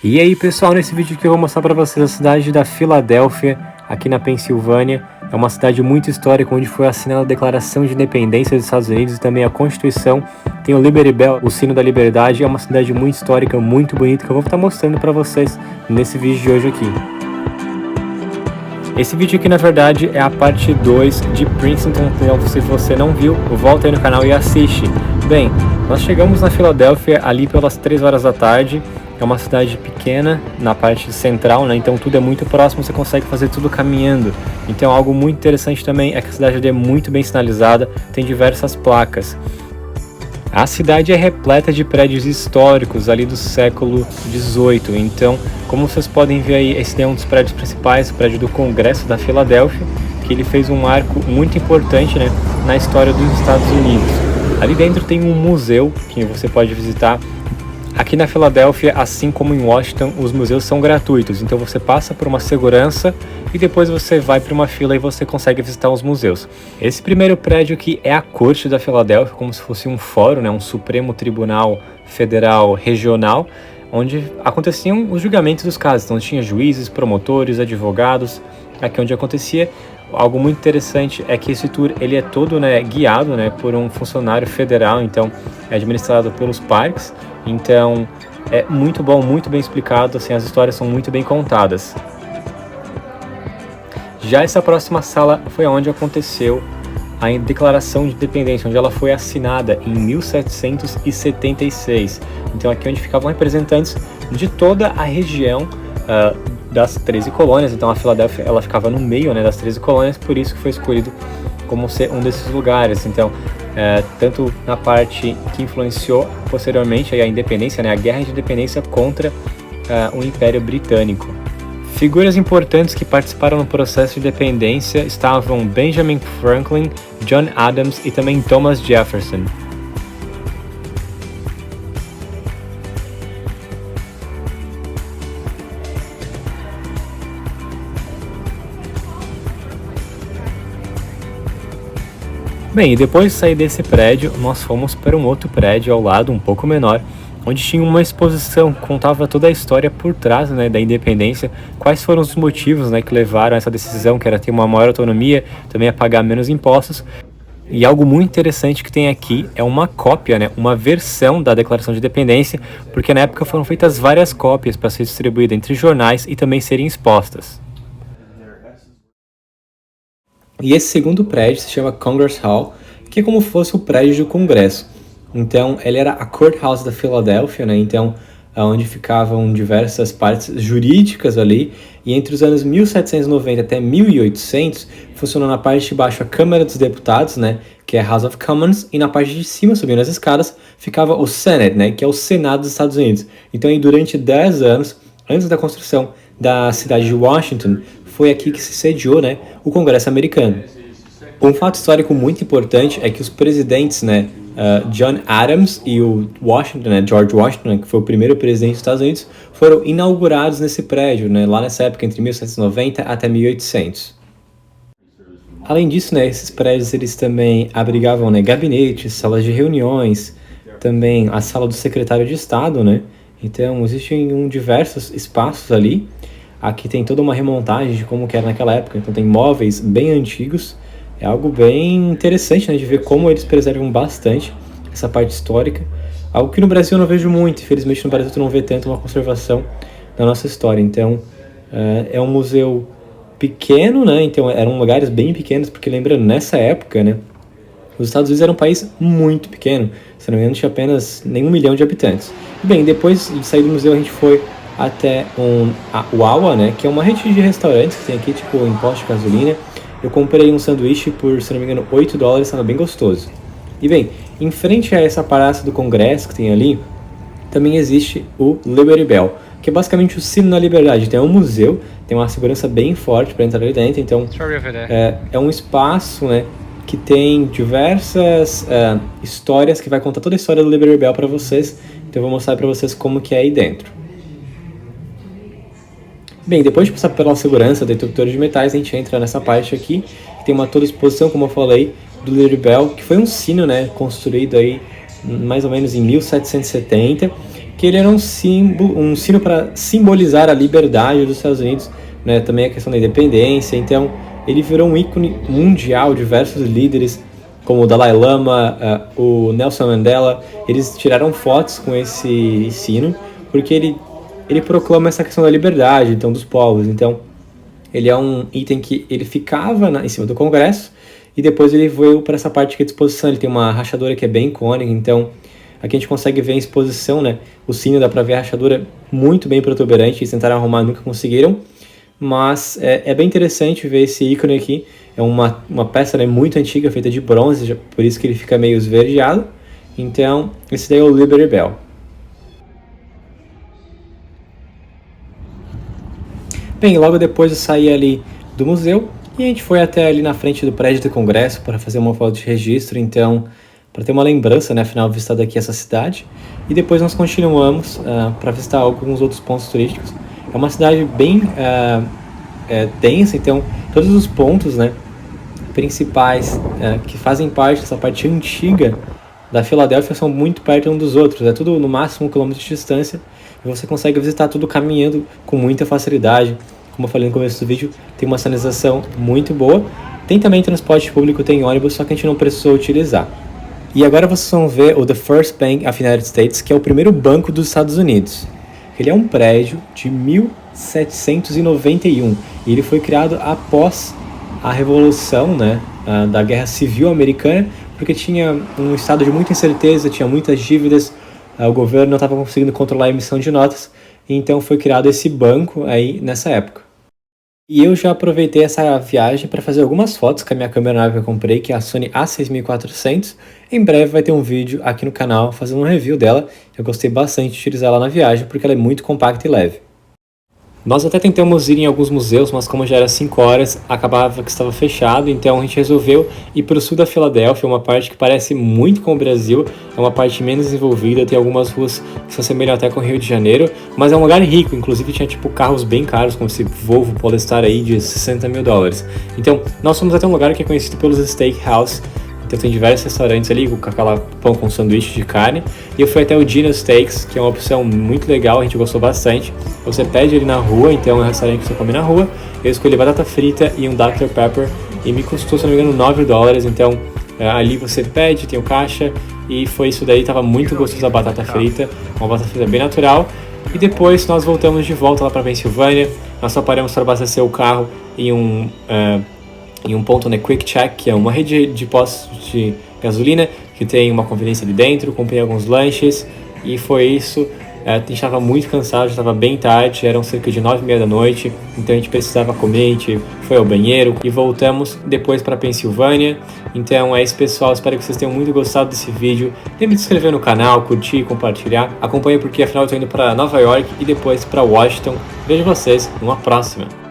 E aí pessoal, nesse vídeo aqui eu vou mostrar para vocês a cidade da Filadélfia, aqui na Pensilvânia. É uma cidade muito histórica, onde foi assinada a Declaração de Independência dos Estados Unidos e também a Constituição. Tem o Liberty Bell, o sino da liberdade. É uma cidade muito histórica, muito bonita, que eu vou estar mostrando para vocês nesse vídeo de hoje aqui. Esse vídeo aqui, na verdade, é a parte 2 de Princeton, então se você não viu, volta aí no canal e assiste. Bem, nós chegamos na Filadélfia ali pelas 3 horas da tarde. É uma cidade pequena na parte central, né? Então tudo é muito próximo, você consegue fazer tudo caminhando. Então algo muito interessante também é que a cidade é muito bem sinalizada, tem diversas placas. A cidade é repleta de prédios históricos ali do século XVIII, então, como vocês podem ver aí, esse é um dos prédios principais, o prédio do Congresso da Filadélfia, que ele fez um marco muito importante, né, na história dos Estados Unidos. Ali dentro tem um museu que você pode visitar. Aqui na Filadélfia, assim como em Washington, os museus são gratuitos, então você passa por uma segurança e depois você vai para uma fila e você consegue visitar os museus. Esse primeiro prédio aqui é a Corte da Filadélfia, como se fosse um fórum, né, um Supremo Tribunal Federal Regional, onde aconteciam os julgamentos dos casos. Então tinha juízes, promotores, advogados, aqui onde acontecia. Algo muito interessante é que esse tour ele é todo, né, guiado, né, por um funcionário federal, então é administrado pelos parques. Então é muito bom, muito bem explicado, assim, as histórias são muito bem contadas. Já essa próxima sala foi onde aconteceu a Declaração de Independência, onde ela foi assinada em 1776. Então aqui onde ficavam representantes de toda a região das 13 colônias. Então a Filadélfia ela ficava no meio, né, das 13 colônias, por isso que foi escolhido como ser um desses lugares. Então tanto na parte que influenciou posteriormente a independência, né, a guerra de independência contra o Império Britânico. Figuras importantes que participaram no processo de independência estavam Benjamin Franklin, John Adams e também Thomas Jefferson. Bem, e depois de sair desse prédio, nós fomos para um outro prédio ao lado, um pouco menor, onde tinha uma exposição que contava toda a história por trás, né, da independência, quais foram os motivos, né, que levaram a essa decisão, que era ter uma maior autonomia, também a pagar menos impostos. E algo muito interessante que tem aqui é uma cópia, né, uma versão da Declaração de Independência, porque na época foram feitas várias cópias para ser distribuída entre jornais e também serem expostas. E esse segundo prédio se chama Congress Hall, que é como se fosse o prédio do Congresso. Então, ele era a Courthouse da Filadélfia, né? Então, onde ficavam diversas partes jurídicas ali. E entre os anos 1790 até 1800, funcionou na parte de baixo a Câmara dos Deputados, né? Que é a House of Commons. E na parte de cima, subindo as escadas, ficava o Senate, né? Que é o Senado dos Estados Unidos. Então, aí, durante 10 anos, antes da construção da cidade de Washington, foi aqui que se sediou, né, o Congresso americano. Um fato histórico muito importante é que os presidentes, né, John Adams e o Washington, né, George Washington, né, que foi o primeiro presidente dos Estados Unidos, foram inaugurados nesse prédio, né, lá nessa época, entre 1790 até 1800. Além disso, né, esses prédios eles também abrigavam, né, gabinetes, salas de reuniões, também a sala do secretário de Estado, né. Então existem diversos espaços ali. Aqui tem toda uma remontagem de como que era naquela época, então tem móveis bem antigos. É algo bem interessante, né, de ver como eles preservam bastante essa parte histórica. Algo que no Brasil eu não vejo muito, infelizmente no Brasil tu não vê tanto uma conservação da nossa história. Então é um museu pequeno, né, então eram lugares bem pequenos, porque lembrando, nessa época, né, os Estados Unidos era um país muito pequeno, se não me engano tinha apenas nem 1 milhão de habitantes. E bem, depois de sair do museu a gente foi até a Wawa, né, que é uma rede de restaurantes que tem aqui, tipo, em posto de gasolina. Eu comprei um sanduíche por, se não me engano, $8, estava bem gostoso. E bem, em frente a essa praça do Congresso que tem ali, também existe o Liberty Bell, que é basicamente o sino da liberdade. Tem um museu, tem uma segurança bem forte para entrar ali dentro, então é um espaço, né, que tem diversas histórias, que vai contar toda a história do Liberty Bell para vocês. Então eu vou mostrar para vocês como que é aí dentro. Bem, depois de passar pela segurança do detector de metais, a gente entra nessa parte aqui, que tem uma toda exposição, como eu falei, do Liberty Bell, que foi um sino, né, construído aí mais ou menos em 1770, que ele era um símbolo, um sino para simbolizar a liberdade dos Estados Unidos, né? Também a questão da independência. Então ele virou um ícone mundial. Diversos líderes como o Dalai Lama, o Nelson Mandela, eles tiraram fotos com esse sino, porque ele proclama essa questão da liberdade, então, dos povos. Então, ele é um item que ele ficava em cima do Congresso, e depois ele veio para essa parte aqui de exposição. Ele tem uma rachadura que é bem icônica, então aqui a gente consegue ver em exposição, né? O sino, dá para ver a rachadura muito bem protuberante. Eles tentaram arrumar, nunca conseguiram, mas é bem interessante ver esse ícone aqui. É uma peça, né, muito antiga, feita de bronze, por isso que ele fica meio esverdeado. Então, esse daí é o Liberty Bell. Bem, logo depois eu saí ali do museu e a gente foi até ali na frente do prédio do Congresso para fazer uma foto de registro, então, para ter uma lembrança, né, afinal, visitar daqui essa cidade. E depois nós continuamos para visitar alguns outros pontos turísticos. É uma cidade bem densa, então todos os pontos, né, principais que fazem parte dessa parte antiga da Filadélfia são muito perto um dos outros. É tudo no máximo 1 quilômetro de distância e você consegue visitar tudo caminhando com muita facilidade. Como eu falei no começo do vídeo, tem uma sinalização muito boa. Tem também transporte público, tem ônibus, só que a gente não precisou utilizar. E agora vocês vão ver o The First Bank of the United States, que é o primeiro banco dos Estados Unidos. Ele é um prédio de 1791 e ele foi criado após a Revolução, né, da Guerra Civil Americana, porque tinha um estado de muita incerteza, tinha muitas dívidas, o governo não estava conseguindo controlar a emissão de notas, então foi criado esse banco aí nessa época. E eu já aproveitei essa viagem para fazer algumas fotos com a minha câmera nova que eu comprei, que é a Sony A6400. Em breve vai ter um vídeo aqui no canal fazendo um review dela. Eu gostei bastante de utilizar ela na viagem porque ela é muito compacta e leve. Nós até tentamos ir em alguns museus, mas como já era 5 horas, acabava que estava fechado, então a gente resolveu ir para o sul da Filadélfia, uma parte que parece muito com o Brasil, é uma parte menos desenvolvida, tem algumas ruas que se assemelham até com o Rio de Janeiro, mas é um lugar rico, inclusive tinha tipo carros bem caros, como esse Volvo Polestar aí de $60 mil. Então, nós fomos até um lugar que é conhecido pelos steakhouse. Então tem diversos restaurantes ali com aquela pão com sanduíche de carne. E eu fui até o Dino Steaks, que é uma opção muito legal, a gente gostou bastante. Você pede ali na rua, então é um restaurante que você come na rua. Eu escolhi batata frita e um Dr. Pepper e me custou, se não me engano, $9. Então ali você pede, tem o caixa e foi isso daí, tava muito gostoso a batata frita, uma batata frita bem natural. E depois nós voltamos de volta lá para Pensilvânia. Nós só paramos para abastecer o carro em um ponto, né, Quick Check, que é uma rede de postos de gasolina que tem uma conveniência ali dentro. Comprei alguns lanches e foi isso. A gente estava muito cansado, já estava bem tarde, eram cerca de 9h30 da noite, então a gente precisava comer, a gente foi ao banheiro e voltamos depois para Pensilvânia. Então é isso, pessoal, espero que vocês tenham muito gostado desse vídeo. Lembre de se inscrever no canal, curtir e compartilhar. Acompanhe porque afinal eu estou indo para Nova York e depois para Washington. Vejo vocês numa próxima.